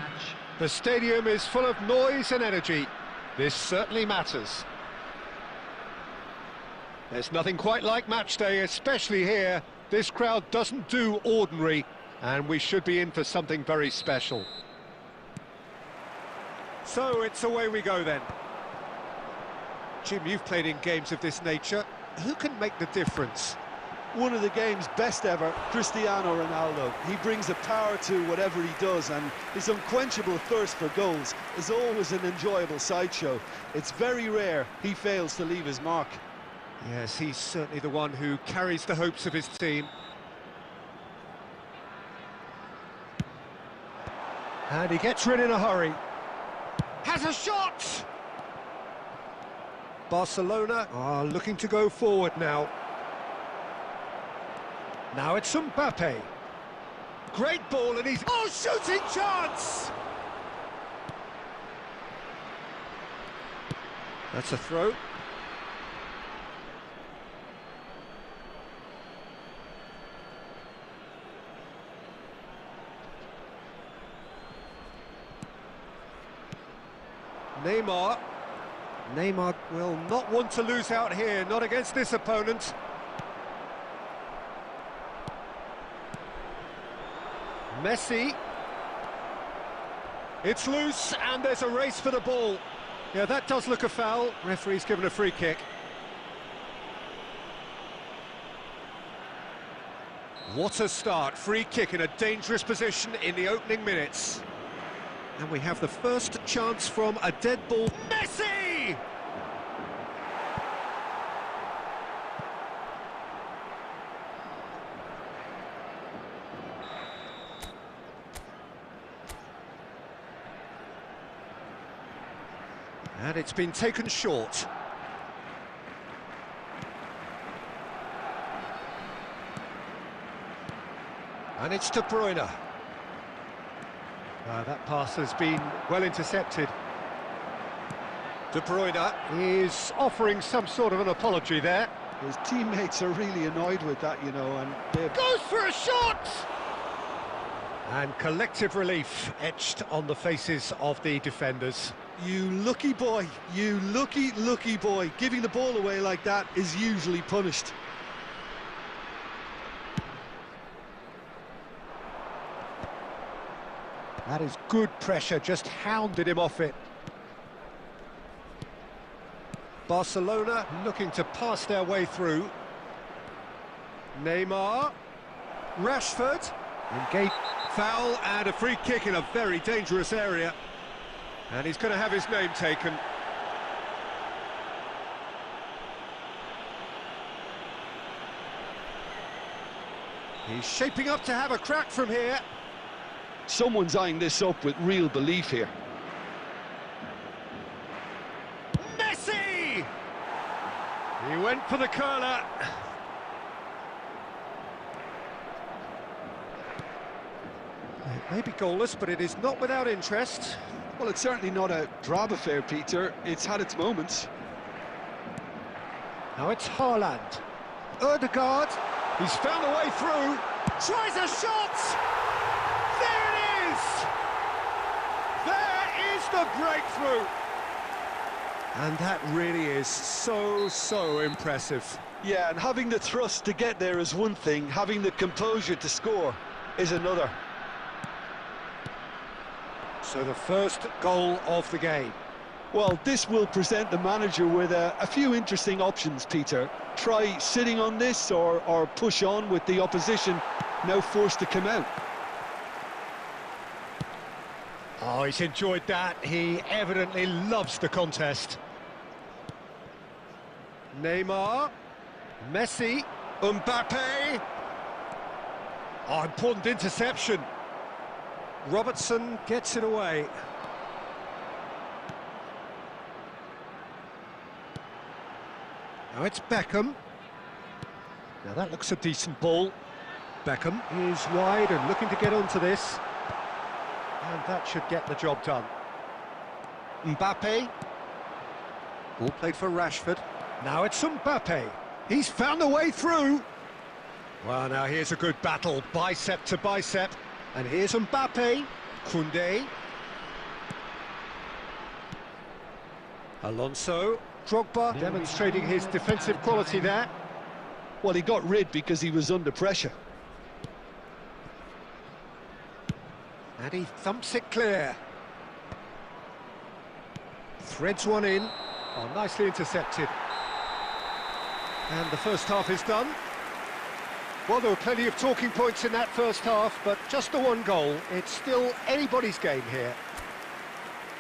The stadium is full of noise and energy. This certainly matters. There's nothing quite like match day, especially here. This crowd doesn't do ordinary, and we should be in for something very special. So it's away we go then. Jim, you've played in games of this nature. Who can make the difference? One of the game's best ever, Cristiano Ronaldo. He brings a power to whatever he does, and his unquenchable thirst for goals is always an enjoyable sideshow. It's very rare he fails to leave his mark. Yes, he's certainly the one who carries the hopes of his team. And he gets rid in a hurry. Has a shot! Barcelona are looking to go forward now. Now it's Mbappe. Great ball, and he's... Oh, shooting chance! That's a throw. Neymar will not want to lose out here, not against this opponent. Messi. It's loose, and there's a race for the ball. Yeah, that does look a foul. Referee's given a free kick. What a start. Free kick in a dangerous position in the opening minutes. And we have the first chance from a dead ball. Messi! And it's been taken short. And it's De Bruyne. That pass has been well intercepted. De Bruyne is offering some sort of an apology there. His teammates are really annoyed with that, you know, and they're... Goes for a shot! And collective relief etched on the faces of the defenders. You lucky boy, you lucky boy. Giving the ball away like that is usually punished. That is good pressure, just hounded him off it. Barcelona looking to pass their way through. Neymar. Rashford. Engage. Foul and a free kick in a very dangerous area. And he's going to have his name taken. He's shaping up to have a crack from here. Someone's eyeing this up with real belief here. Messi! He went for the curler. It may be goalless, but it is not without interest. Well, it's certainly not a drab affair, Peter. It's had its moments. Now it's Haaland. Ødegaard. He's found a way through. Tries a shot! There it is! There is the breakthrough! And that really is so impressive. Yeah, and having the thrust to get there is one thing, having the composure to score is another. So the first goal of the game. Well, this will present the manager with a few interesting options, Peter. Try sitting on this or push on with the opposition now forced to come out. Oh, he's enjoyed that. He evidently loves the contest. Neymar. Messi. Mbappe. Oh, important interception. Robertson gets it away. Now it's Beckham. Now that looks a decent ball. Beckham is wide and looking to get onto this. And that should get the job done. Mbappe. Ball played for Rashford. Now it's Mbappe. He's found a way through. Well, now here's a good battle, bicep to bicep. And here's Mbappe. Koundé. Alonso. Drogba demonstrating his defensive quality there. Well, he got rid because he was under pressure. And he thumps it clear. Threads one in. Oh, nicely intercepted. And the first half is done. Well, there were plenty of talking points in that first half, but just the one goal. It's still anybody's game here.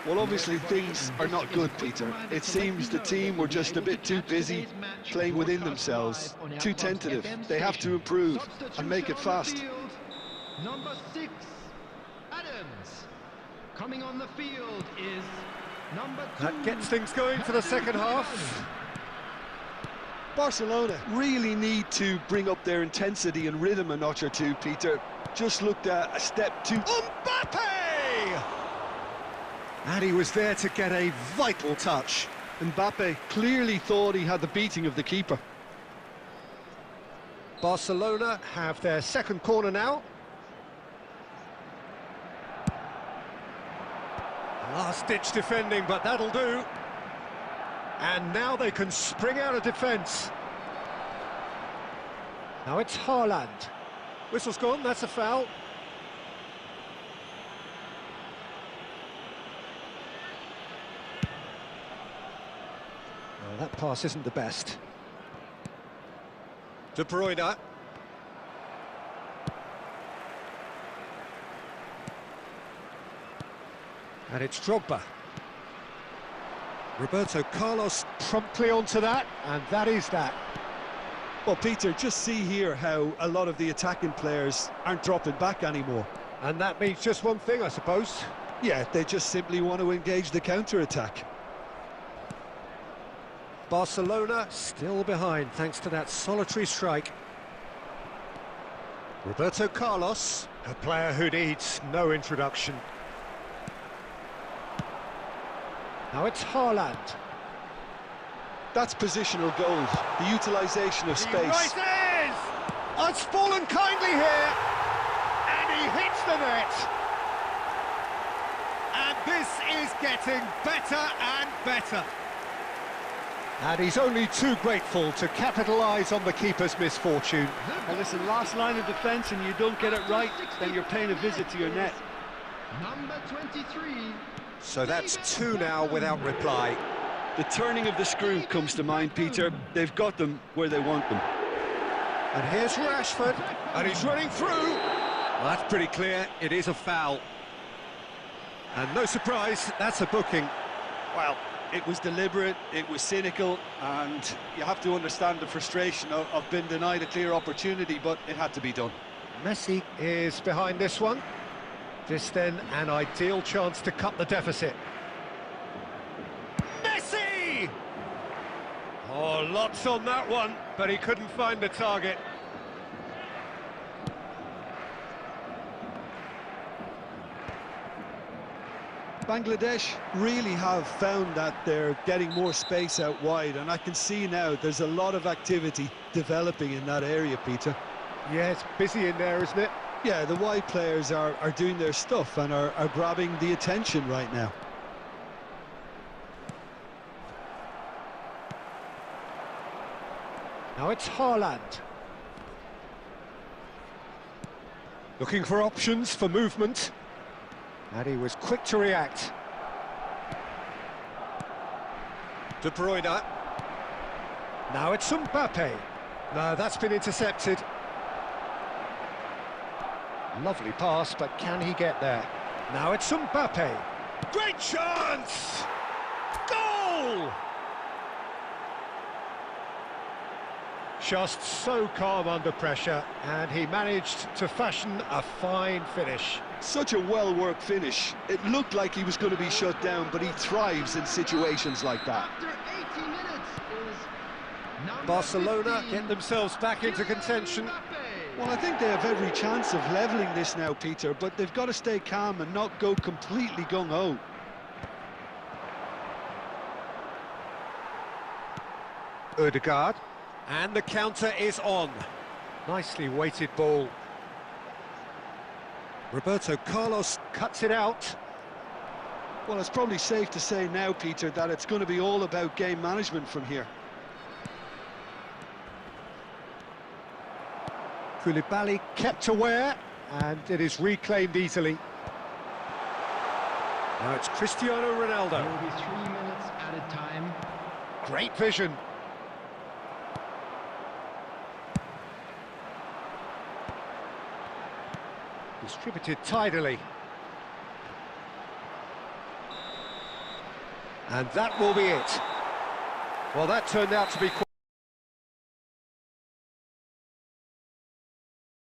Well, obviously things are not good, Peter. It seems the team were just a bit too busy playing within themselves, too tentative. They have to improve and make it fast. Number 6, Adams. Coming on the field is number 2. That gets things going for the second half. Barcelona really need to bring up their intensity and rhythm a notch or two, Peter. Just looked a step too... Mbappe! And he was there to get a vital touch. Mbappe clearly thought he had the beating of the keeper. Barcelona have their second corner now. Last-ditch defending, but that'll do. And now they can spring out of defence. Now it's Haaland. Whistle's gone, that's a foul. Well, that pass isn't the best. De Bruyne. And it's Drogba. Roberto Carlos promptly onto that, and that is that. Well, Peter, just see here how a lot of the attacking players aren't dropping back anymore. And that means just one thing, I suppose. Yeah, they just simply want to engage the counter-attack. Barcelona still behind thanks to that solitary strike. Roberto Carlos, a player who needs no introduction. Now it's Haaland. That's positional goals, the utilisation of space. He rises! Oh, it's fallen kindly here, and he hits the net. And this is getting better and better. And he's only too grateful to capitalise on the keeper's misfortune. Well, listen, last line of defence and you don't get it right, then you're paying a visit to your net. Number 23. So that's two now without reply. The turning of the screw comes to mind, Peter. They've got them where they want them. And here's Rashford, and he's running through. Well, that's pretty clear, it is a foul. And no surprise, that's a booking. Well, it was deliberate, it was cynical, and you have to understand the frustration of being denied a clear opportunity, but it had to be done. Messi is behind this one. This then an ideal chance to cut the deficit. Messi! Oh, lots on that one, but he couldn't find the target. Bangladesh really have found that they're getting more space out wide, and I can see now there's a lot of activity developing in that area, Peter. Yeah, it's busy in there, isn't it? Yeah, the wide players are doing their stuff and are grabbing the attention right now. Now it's Haaland. Looking for options for movement. And he was quick to react. De Bruyne. Now it's Mbappe. No, that's been intercepted. Lovely pass, but can he get there? Now it's Mbappe. Great chance! Goal! Just so calm under pressure, and he managed to fashion a fine finish. Such a well-worked finish. It looked like he was going to be shut down, but he thrives in situations like that. After 80 minutes is number Barcelona 15, get themselves back into contention. Mbappe. Well, I think they have every chance of levelling this now, Peter, but they've got to stay calm and not go completely gung-ho. Ødegaard. And the counter is on. Nicely weighted ball. Roberto Carlos cuts it out. Well, it's probably safe to say now, Peter, that it's going to be all about game management from here. Koulibaly kept aware, and it is reclaimed easily. Now it's Cristiano Ronaldo. There will be 3 minutes at a time. Great vision. Distributed tidily. And that will be it. Well, that turned out to be quite